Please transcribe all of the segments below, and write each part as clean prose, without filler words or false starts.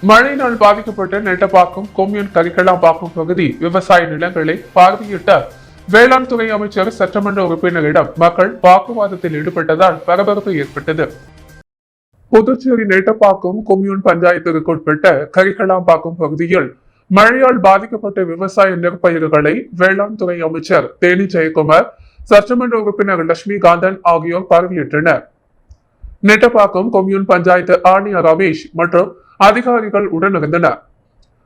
மழையினால் பாதிக்கப்பட்ட நெட்டப்பாக்கம் கொம்யூன் கரிக்கலாம்பாக்கம் பகுதி விவசாய நிலங்களை பார்வையிட்ட வேளாண் துறை அமைச்சர் சட்டமன்ற உறுப்பினரிடம் மக்கள் வாக்குவாதத்தில் ஈடுபட்டதால் பரபரப்பு ஏற்பட்டது. புதுச்சேரி நெட்டப்பாக்கம் கொம்யூன் பஞ்சாயத்திற்குட்பட்ட கரிக்கலாம்பாக்கம் பகுதியில் மழையால் பாதிக்கப்பட்ட விவசாய நெற்பயிர்களை வேளாண் துறை அமைச்சர் தேனி ஜெயக்குமார், சட்டமன்ற உறுப்பினர் லட்சுமிகாந்தன் ஆகியோர் பார்வையிட்டனர். நெட்டப்பாக்கம் கொம்யூன் பஞ்சாயத்து ஆணையர் ரமேஷ் மற்றும் அதிகாரிகள் உடனிருந்தனர்.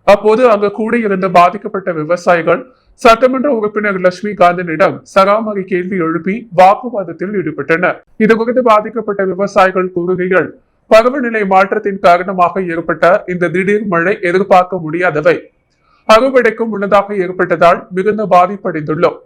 அப்போது அங்கு கூடியிருந்த பாதிக்கப்பட்ட விவசாயிகள் சட்டமன்ற உறுப்பினர் லட்சுமிகாந்தனிடம் சராமரி கேள்வி எழுப்பி வாக்குவாதத்தில் ஈடுபட்டனர். இது குறித்து பாதிக்கப்பட்ட விவசாயிகள் கூறுகையில், பருவநிலை மாற்றத்தின் காரணமாக ஏற்பட்ட இந்த திடீர் மழை எதிர்பார்க்க முடியாதவை. அறுவடைக்கும் முன்னதாக ஏற்பட்டதால் மிகுந்த பாதிப்படைந்துள்ளோம்.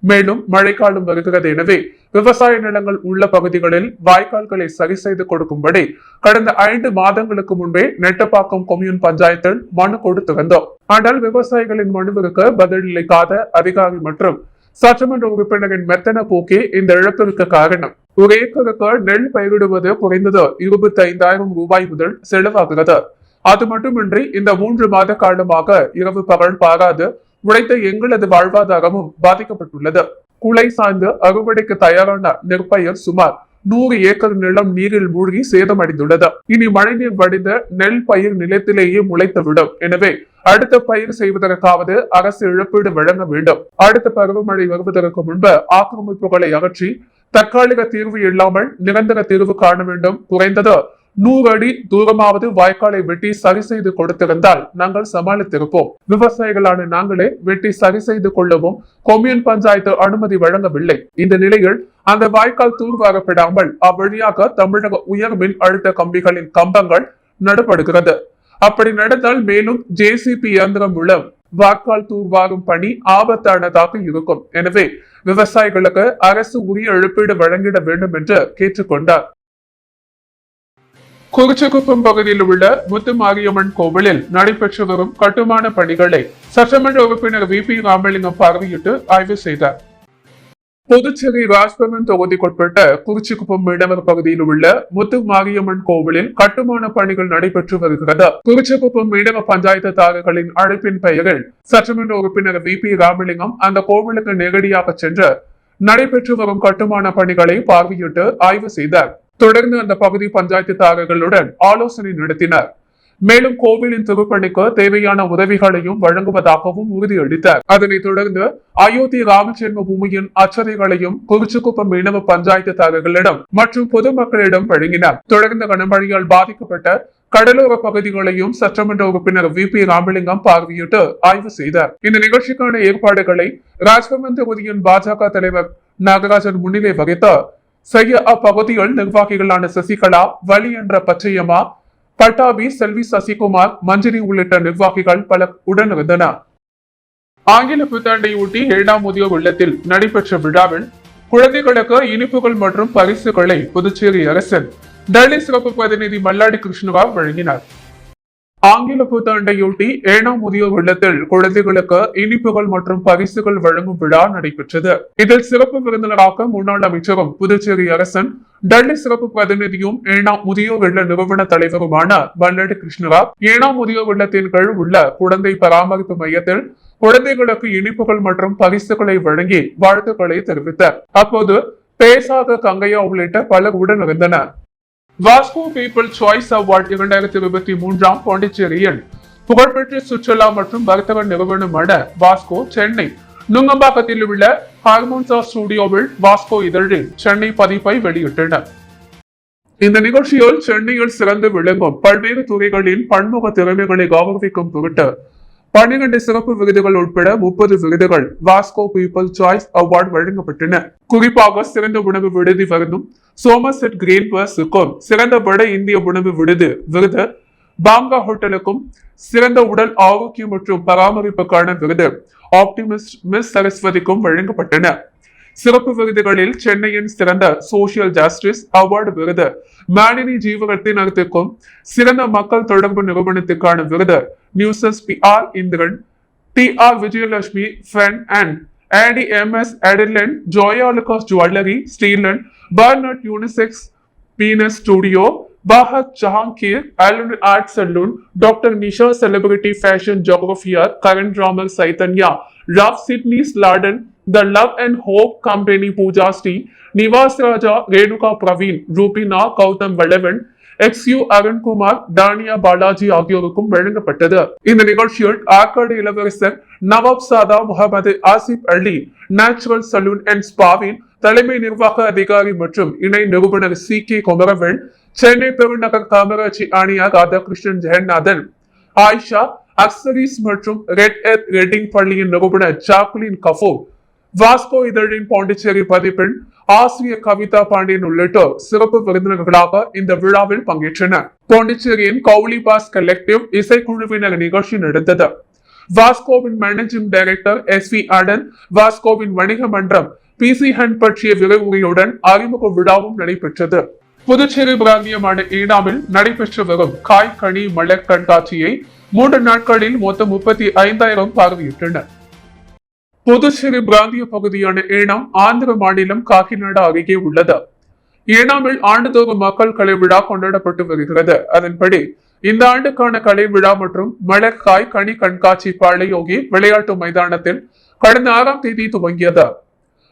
மேலும் மழைக்காலம் வருகிறது, எனவே விவசாய நிலங்கள் உள்ள பகுதிகளில் வாய்க்கால்களை சரி செய்து கொடுக்கும்படி கடந்த 5 மாதங்களுக்கு முன்பே நெட்டப்பாக்கம் கொம்யூன் பஞ்சாயத்தில் மனு கொடுத்து வந்தோம். ஆனால் விவசாயிகளின் மனுவிற்கு பதிலளிக்காத அதிகாரி மற்றும் சட்டமன்ற உறுப்பினரின் மெத்தன போக்கே இந்த இழப்பிற்கு காரணம். ஒரு ஏக்கருக்கு நெல் பயிரிடுவது குறைந்தது 25,000 ரூபாய் முதல் செலவாகிறது. அது மட்டுமின்றி இந்த 3 மாத காலமாக இரவு பகல் பாராது உழைத்த எங்களது வாழ்வாதாரமும் பாதிக்கப்பட்டுள்ளது. குலை சார்ந்து அறுவடைக்கு தயாரான நெற்பயிர் சுமார் 100 ஏக்கர் நிலம் நீரில் மூழ்கி சேதமடைந்துள்ளது. இனி மழைநீர் வடிந்த நெல் பயிர் நிலத்திலேயே முளைத்துவிடும். எனவே அடுத்த பயிர் செய்வதற்காவது அரசு இழப்பீடு வழங்க வேண்டும். அடுத்த பருவமழை வருவதற்கு முன்பு ஆக்கிரமிப்புகளை அகற்றி தற்காலிக தீர்வு இல்லாமல் நிரந்தர தீர்வு காண வேண்டும். குறைந்தது 100 அடி தூரமாவது வாய்க்காலை வெட்டி சரி செய்து கொடுத்திருந்தால் நாங்கள் சமாளித்திருப்போம். விவசாயிகளான நாங்களே வெட்டி சரி செய்து கொள்ளவும் கொம்யூன் பஞ்சாயத்து அனுமதி வழங்கவில்லை. இந்த நிலையில் அந்த வாய்க்கால் தூர்வாரப்படாமல் அவ்வழியாக தமிழக உயர் மின் அழுத்த கம்பிகளின் கம்பங்கள் நடப்படுகிறது. அப்படி நடந்தால் மேலும் JCB இயந்திரம் மூலம் வாய்க்கால் தூர்வாரும் பணி ஆபத்தானதாக இருக்கும். எனவே விவசாயிகளுக்கு அரசு உரிய இழப்பீடு வழங்கிட வேண்டும் என்று கேட்டுக்கொண்டார். குறிச்சிக்குப்பம் பகுதியில் உள்ள முத்துமாரியம்மன் கோவிலில் நடைபெற்று வரும் கட்டுமான பணிகளை சட்டமன்ற உறுப்பினர் VP ராமலிங்கம் பார்வையிட்டு ஆய்வு செய்தார். புதுச்சேரி ராஜ்பவன் தொகுதிக்குட்பட்ட குறிச்சிக்குப்பம் மீனவர் பகுதியில் உள்ள முத்துமாரியம்மன் கோவிலில் கட்டுமான பணிகள் நடைபெற்று வருகிறது. குறிச்சிக்குப்பம் மீனவ பஞ்சாயத்துதாரர்களின் அழைப்பின் பெயரில் சட்டமன்ற உறுப்பினர் VP ராமலிங்கம் அந்த கோவிலுக்கு நேரடியாக சென்று நடைபெற்று வரும் கட்டுமான பணிகளை பார்வையிட்டு ஆய்வு செய்தார். தொடர்ந்து அந்த பகுதி பஞ்சாயத்துதாரர்களுடன் ஆலோசனை நடத்தினார். மேலும் கோவிலின் திருப்பணிக்கு தேவையான உதவிகளையும் வழங்குவதாகவும் உறுதியளித்தார். அதனைத் தொடர்ந்து அயோத்தி ராமஜென்ம பூமியின் அச்சதைகளையும் குறிச்சிக்குப்பம் மீனவ பஞ்சாயத்துதாரர்களிடம் மற்றும் பொதுமக்களிடம் வழங்கினார். தொடர்ந்து கனமழையால் பாதிக்கப்பட்ட கடலோர பகுதிகளையும் சட்டமன்ற உறுப்பினர் VP ராமலிங்கம் பார்வையிட்டு ஆய்வு செய்தார். இந்த நிகழ்ச்சிக்கான ஏற்பாடுகளை ராஜ்பவன் தொகுதியின் பாஜக தலைவர் நாகராஜன் முன்னிலை வகித்து செய்ய அப்பகுதியில் நிர்வாகிகளான சசிகலா, வலி என்ற பச்சையம்மா, பட்டாபி, செல்வி சசிகுமார், மஞ்சரி உள்ளிட்ட நிர்வாகிகள் பலர் உடனிருந்தனர். ஆங்கில புத்தாண்டையொட்டி 7ஆம் முதியோர் இல்லத்தில் நடைபெற்ற விழாவில் குழந்தைகளுக்கு இனிப்புகள் மற்றும் பரிசுகளை புதுச்சேரி அரசின் டெல்லி சிறப்பு பிரதிநிதி மல்லாடி கிருஷ்ணராவ் வழங்கினார். ஆங்கில புத்தாண்டையொட்டி 7ஆம் முதியோர் இல்லத்தில் குழந்தைகளுக்கு இனிப்புகள் மற்றும் பரிசுகள் வழங்கும் விழா நடைபெற்றது. இதில் சிறப்பு விருந்தினராக முன்னாள் அமைச்சரும் புதுச்சேரி அரசின் டெல்லி சிறப்பு பிரதிநிதியும் 7ஆம் முதியோர் இல்ல நிறுவன தலைவருமான மல்லாடி கிருஷ்ணராவ் 7ஆம் முதியோர் இல்லத்தின் கீழ் உள்ள குழந்தை பராமரிப்பு மையத்தில் குழந்தைகளுக்கு இனிப்புகள் மற்றும் பரிசுகளை வழங்கி வாழ்த்துக்களை தெரிவித்தார். அப்போது பேசாத கங்கையா உள்ளிட்ட பலர் உடனிருந்தனர். வாஸ்கோ பீப்புள் சாய்ஸ் அவார்ட் 2023 பாண்டிச்சேரியில் புகழ்பெற்ற சுற்றுலா மற்றும் வர்த்தக நிறுவனமான வாஸ்கோ சென்னை நுங்கம்பாக்கத்தில் உள்ள ஹார்மோன்சா ஸ்டுடியோவில் வாஸ்கோ இதழில் சென்னை பதிப்பை வெளியிட்டனர். இந்த நிகழ்ச்சியில் சென்னையில் சிறந்து விளங்கும் பல்வேறு துறைகளின் பன்முக திறமைகளை கௌரவிக்கும் பொருட்டு 12 சிறப்பு விருதுகள் உட்பட 30 விருதுகள் வாஸ்கோ பீப்புள் சாய்ஸ் அவார்ட் வழங்கப்பட்டன. குறிப்பாக சிறந்த உணவு விடுதி விருதும் சோமர்செட் கிரீன் பர்ஸுக்கும், சிறந்த வட இந்திய உணவு விருது பாங்கா ஹோட்டலுக்கும், சிறந்த உடல் ஆரோக்கியம் மற்றும் பராமரிப்புக்கான விருது ஆப்டிமிஸ்ட் மிஸ் சரஸ்வதிக்கும் வழங்கப்பட்டன. சிறப்பு விருதுகளில் சென்னையின் சிறந்த சோசியல் ஜஸ்டிஸ் அவார்டு விருது மாலினி ஜீவரத்தினத்துக்கும், சிறந்த மக்கள் தொடர்பு நிறுவனத்துக்கான விருது நியூசஸ் PR இந்திரன், TR விஜயலட்சுமி ஃபென் and ADMS Adeline, Joya Lucas Jewelry, Steeland, Bernard Unisex, Venus Studio, Bahat Jahangir, Alun Art Saloon, Dr. Nisha Celebrity Fashion Geographer, Karan Ramar Saitanya, Rav Sydney's Laden, The Love and Hope Company Pooja Sri, Nivas Raja, Renuka Praveen, Rupina Kautam Valavan, XU Arunkumar, Tania Balaji ஆகியோருக்கும் வழங்கப்பட்டது. இந்த நிகழ்ச்சியில் ஆற்காடு இளவரசர் நவாப் சாதா Mohammed Asif Ali, natural salon and ஸ்பாவின் தலைமை நிர்வாக அதிகாரி மற்றும் இணை நிறுவனர் CK குமரவேல், சென்னை பெருநகர் காமராஜி ஆணையா ராதாகிருஷ்ணன் ஜெகநாதன், ஆயிஷா அக்சரிஸ் மற்றும் ரெட் எர்த் ரெட்டிங் பள்ளியின் நிறுவனர் ஜாக்குலின் கபூர், வாஸ்கோ இதழின் பாண்டிச்சேரி பதிப்பின் ஆசிரியர் கவிதா பாண்டியன் உள்ளிட்டோர் சிறப்பு விருந்தினர்களாக இந்த விழாவில் பங்கேற்றனர். பாண்டிச்சேரியின் கவுலி பாஸ் கலெக்டிவ் இசைக்குழுவினர் நிகழ்ச்சி நடந்தது. வாஸ்கோவின் மேனேஜிங் டைரக்டர் SV ஆடன், வாஸ்கோவின் வணிக மன்றம் PC ஹண்ட் பற்றிய விரிவுரையுடன் அறிமுக விழாவும் நடைபெற்றது. புதுச்சேரி பிராந்தியமான ஈனாமில் நடைபெற்று வரும் காய் கனி மலர் கண்காட்சியை 3 நாட்களில் மொத்தம் 35,000 பார்வையிட்டனர். புதுச்சேரி பிராந்திய பகுதியான ஏனாம் ஆந்திர மாநிலம் காக்கிநாடா அருகே உள்ளது. ஏனாமில் ஆண்டுதோறும் மக்கள் கலை விழா கொண்டாடப்பட்டு வருகிறது. அதன்படி இந்த ஆண்டுக்கான கலை விழா மற்றும் மலர் காய் கனி கண்காட்சி பாளையோகி விளையாட்டு மைதானத்தில் கடந்த 6ஆம் தேதி துவங்கியது.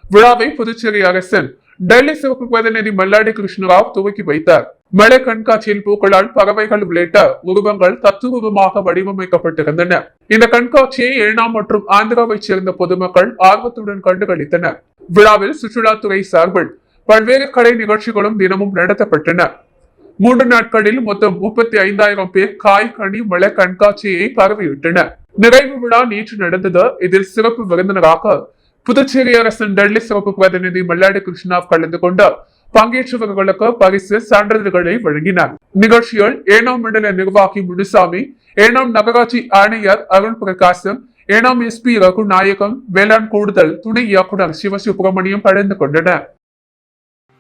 விழாவை புதுச்சேரி அரசின் டெல்லி சிறப்பு பிரதிநிதி மல்லாடி கிருஷ்ணராவ் துவக்கி வைத்தார். மலர் கண்காட்சியில் பூக்களால் பறவைகள் உள்ளிட்ட உருவங்கள் தத்துருவமாக வடிவமைக்கப்பட்டிருந்தன. இந்த கண்காட்சியை ஏனாம் மற்றும் ஆந்திராவை சேர்ந்த பொதுமக்கள் ஆர்வத்துடன் கண்டுகளித்தனர். விழாவில் சுற்றுலாத்துறை சார்பில் பல்வேறு கலை நிகழ்ச்சிகளும் தினமும் நடத்தப்பட்டன. 3 நாட்களில் மொத்தம் 35,000 பேர் காய் கனி மலர் கண்காட்சியை பார்வையிட்டனர். நிறைவு விழா நேற்று நடந்தது. இதில் சிறப்பு விருந்தினராக புதுச்சேரி அரசின் டெல்லி சிறப்பு பிரதிநிதி மல்லாடி கிருஷ்ணராவ் கலந்து கொண்டு பங்கேற்றவர்களுக்கு பரிசு சான்றிதழ்களை வழங்கினார். நிகழ்ச்சியில் ஏனாம் மண்டல நிர்வாகி முனுசாமி, ஏனாம் நகராட்சி ஆணையர் அருண் பிரகாசம், ஏனாம் SP ரகுநாயகம், வேளாண் கூடுதல் துணை இயக்குனர் சிவசுப்பிரமணியம் கலந்து கொண்டனர்.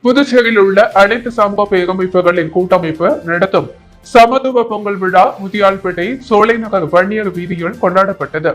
புதுச்சேரியில் உள்ள அனைத்து சமூக பேரமைப்புகளின் கூட்டமைப்பு நடத்தும் சமத்துவ பொங்கல் விழா முதியால்பேட்டை சோலை நகர் வன்னியர் வீதியில் கொண்டாடப்பட்டது.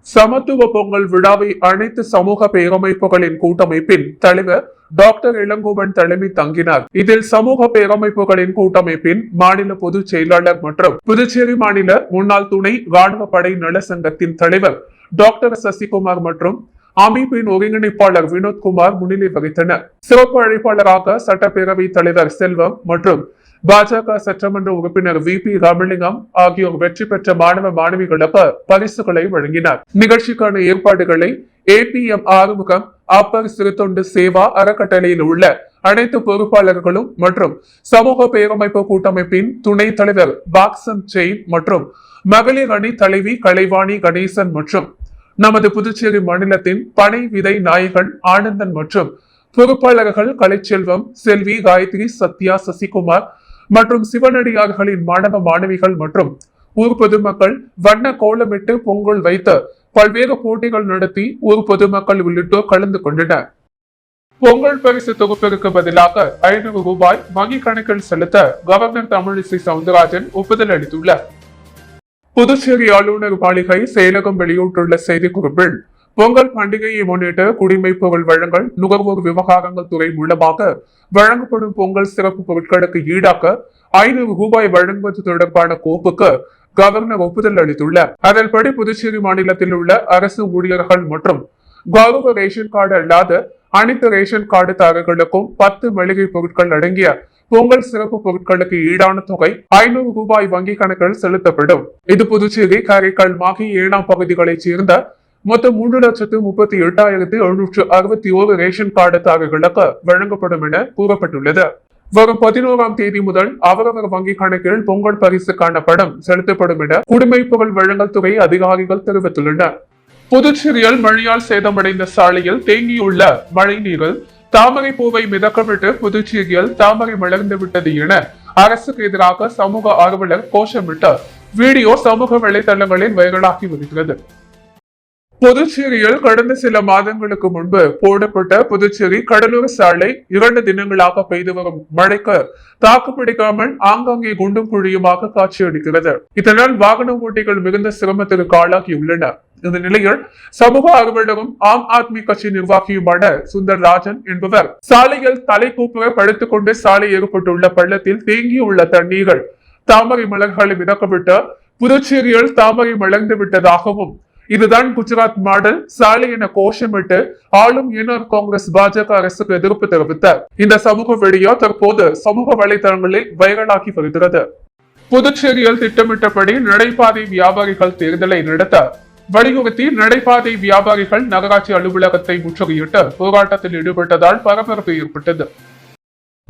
சமத்துவ பொங்கல் விழாவை அனைத்து சமூக பேரமைப்புகளின் கூட்டமைப்பின் தலைவர் டாக்டர் இளங்கோவன் தலைமை தங்கினார். இதில் சமூக பேரமைப்புகளின் கூட்டமைப்பின் மாநில பொதுச் செயலாளர் மற்றும் புதுச்சேரி மாநில முன்னாள் துணை ராணுவ படை நல சங்கத்தின் தலைவர் டாக்டர் சசிகுமார் மற்றும் அமைப்பின் ஒருங்கிணைப்பாளர் வினோத்குமார் முன்னிலை வகித்தனர். சிறப்பு அழைப்பாளராக சட்டப்பேரவை தலைவர் செல்வம் மற்றும் பாஜக சட்டமன்ற உறுப்பினர் VP ராமலிங்கம் ஆகியோர் வெற்றி பெற்ற மாணவ மாணவிகளுக்கு பரிசுகளை வழங்கினார். நிகழ்ச்சிக்கான ஏற்பாடுகளை APM ஆறுமுகம், அப்பர் சிறுதொண்டு சேவா அறக்கட்டளையில் உள்ள அனைத்து பொறுப்பாளர்களும் மற்றும் சமூக பேரமைப்பு கூட்டமைப்பின் துணைத் தலைவர் பாக்சன் செயின் மற்றும் மகளிர் அணி தலைவி கலைவாணி கணேசன் மற்றும் நமது புதுச்சேரி மாநிலத்தின் பனை விதை நாயகன் ஆனந்தன் மற்றும் பொறுப்பாளர்கள் கலைச்செல்வம், செல்வி, காயத்ரி, சத்யா, சசிகுமார் மற்றும் சிவனடியார்களின் மாணவ மாணவிகள் மற்றும் ஊர் பொதுமக்கள் வண்ண கோலமிட்டு பொங்கல் வைத்து பல்வேறு போட்டிகள் நடத்தி ஊர் பொதுமக்கள் உள்ளிட்டோர் கலந்து கொண்டனர். பொங்கல் பரிசு தொகுப்பிற்கு பதிலாக 500 ரூபாய் வங்கி கணக்கில் செலுத்த கவர்னர் தமிழிசை சவுந்தரராஜன் ஒப்புதல் அளித்துள்ளார். புதுச்சேரி ஆளுநர் மாளிகை செயலகம் வெளியிட்டுள்ள செய்திக்குறிப்பில் பொங்கல் பண்டிகையை முன்னிட்டு குடிமைப்பொருள் வழங்கல் நுகர்வோர் விவகாரங்கள் துறை மூலமாக வழங்கப்படும் பொங்கல் சிறப்பு பொருட்களுக்கு ஈடாக 500 ரூபாய் வழங்குவது தொடர்பான கோப்புக்கு கவர்னர் ஒப்புதல் அளித்துள்ளார். அதன்படி புதுச்சேரி மாநிலத்தில் உள்ள அரசு ஊழியர்கள் மற்றும் கௌரவ ரேஷன் கார்டு அல்லாத அனைத்து ரேஷன் கார்டுதாரர்களுக்கும் 10 மளிகை பொருட்கள் அடங்கிய பொங்கல் சிறப்பு பொருட்களுக்கு ஈடான தொகை 500 ரூபாய் வங்கி கணக்கில் செலுத்தப்படும். இது புதுச்சேரி, காரைக்கால், மாகி, ஏனாம் பகுதிகளைச் சேர்ந்த மொத்தம் 3,38,761 ரேஷன் கார்டுதாரர்களுக்கு வழங்கப்படும் என கூறப்பட்டுள்ளது. வரும் 11ஆம் தேதி முதல் அவரவர் வங்கி கணக்கில் பொங்கல் பரிசுக்கான பணம் செலுத்தப்படும் என குடிமைப்பொருள் வழங்கல் துறை அதிகாரிகள் தெரிவித்துள்ளனர். புதுச்சேரியில் மழையால் சேதமடைந்த சாலையில் தேங்கியுள்ள மழை நீரில் தாமரை பூவை மிதக்கவிட்டு புதுச்சேரியில் தாமரை மலர்ந்து விட்டது என அரசுக்கு எதிராக சமூக ஆர்வலர் கோஷமிட்ட வீடியோ சமூக வலைதளங்களில் வைரலாகி வருகிறது. புதுச்சேரியில் கடந்த சில மாதங்களுக்கு முன்பு போடப்பட்ட புதுச்சேரி கடலூர் சாலை 2 தினங்களாக பெய்து வரும் மழைக்கு தாக்குப்பிடிக்காமல் ஆங்காங்கே குண்டும் குழியுமாக காட்சியளிக்கிறது. இதனால் வாகன ஓட்டிகள் மிகுந்த சிரமத்திற்கு ஆளாகியுள்ளனர். இந்த நிலையில் சமூக ஆர்வலரும் ஆம் ஆத்மி கட்சி நிர்வாகியுமான சுந்தர் ராஜன் என்பவர் சாலையில் தலை கூப்புற படுத்துக் கொண்டு சாலை ஏற்பட்டுள்ள பள்ளத்தில் தேங்கியுள்ள தண்ணீர்கள் தாமரை மலர்களை மிதக்கவிட்டு புதுச்சேரியில் தாமரை மலர்ந்து விட்டதாகவும், இதுதான் குஜராத் மாடல் சாலை என கோஷமிட்டு ஆளும் என்ஆர் காங்கிரஸ் பாஜக அரசுக்கு எதிர்ப்பு தெரிவித்தார். இந்த சமூக வீடியோ தற்போது சமூக வலைதளங்களில் வைரலாகி வருகிறது. புதுச்சேரியில் திட்டமிட்டபடி நடைபாதை வியாபாரிகள் தேர்தலை நடத்த வலியுறுத்தி நடைபாதை வியாபாரிகள் நகராட்சி அலுவலகத்தை முற்றுகையிட்டு போராட்டத்தில் ஈடுபட்டதால் பரபரப்பு ஏற்பட்டது.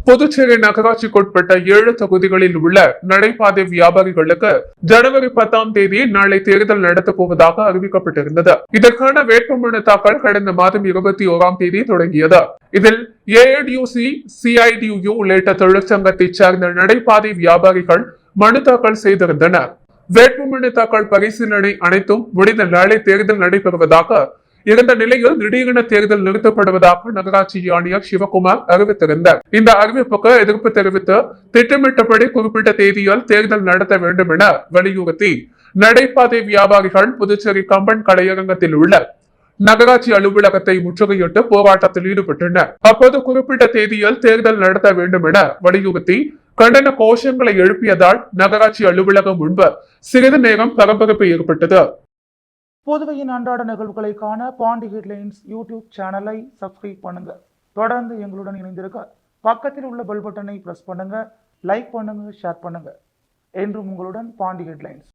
புதுச்சேரி நகராட்சிக்குட்பட்ட 7 தொகுதிகளில் உள்ள நடைபாதை வியாபாரிகளுக்கு ஜனவரி 10ஆம் தேதி நாளை தேர்தல் நடத்தப் போவதாக அறிவிக்கப்பட்டிருந்தது. இதற்கான வேட்புமனு தாக்கல் கடந்த மாதம் 21ஆம் தேதி தொடங்கியது. இதில் ஏஐடியூசி, சிஐடியு உள்ளிட்ட தொழிற்சங்கத்தைச் சேர்ந்த நடைபாதை வியாபாரிகள் மனு தாக்கல் செய்திருந்தனர். வேட்புமனு தாக்கல் பரிசீலனை அனைத்தும் முடிந்த நாளை தேர்தல் நடைபெறுவதாக இருந்த நிலையில் திடீரென தேர்தல் நிறுத்தப்படுவதாக நகராட்சி ஆணையர் சிவகுமார் அறிவித்திருந்தார். இந்த அறிவிப்புக்கு எதிர்ப்பு தெரிவித்து திட்டமிட்டபடி குறிப்பிட்ட தேதியில் தேர்தல் நடத்த வேண்டும் என வலியுறுத்தி நடைபாதை வியாபாரிகள் புதுச்சேரி கம்பன் கலையரங்கத்தில் உள்ள நகராட்சி அலுவலகத்தை முற்றுகையிட்டு போராட்டத்தில் ஈடுபட்டனர். அப்போது குறிப்பிட்ட தேதியில் தேர்தல் நடத்த வேண்டும் என வலியுறுத்தி கண்டன கோஷங்களை எழுப்பியதால் நகராட்சி அலுவலகம் முன்பு சிறிது நேரம் பரபரப்பு ஏற்பட்டது. புதுவையின் அன்றாட நிகழ்வுகளை காண பாண்டி ஹெட்லைன்ஸ் யூடியூப் சேனலை சப்ஸ்கிரைப் பண்ணுங்க. தொடர்ந்து எங்களுடன் இணைந்திருக்க பக்கத்தில் உள்ள பெல் பட்டனை பிரஸ் பண்ணுங்க, லைக் பண்ணுங்க, ஷேர் பண்ணுங்க. என்றும் உங்களுடன் பாண்டி ஹெட்லைன்ஸ்.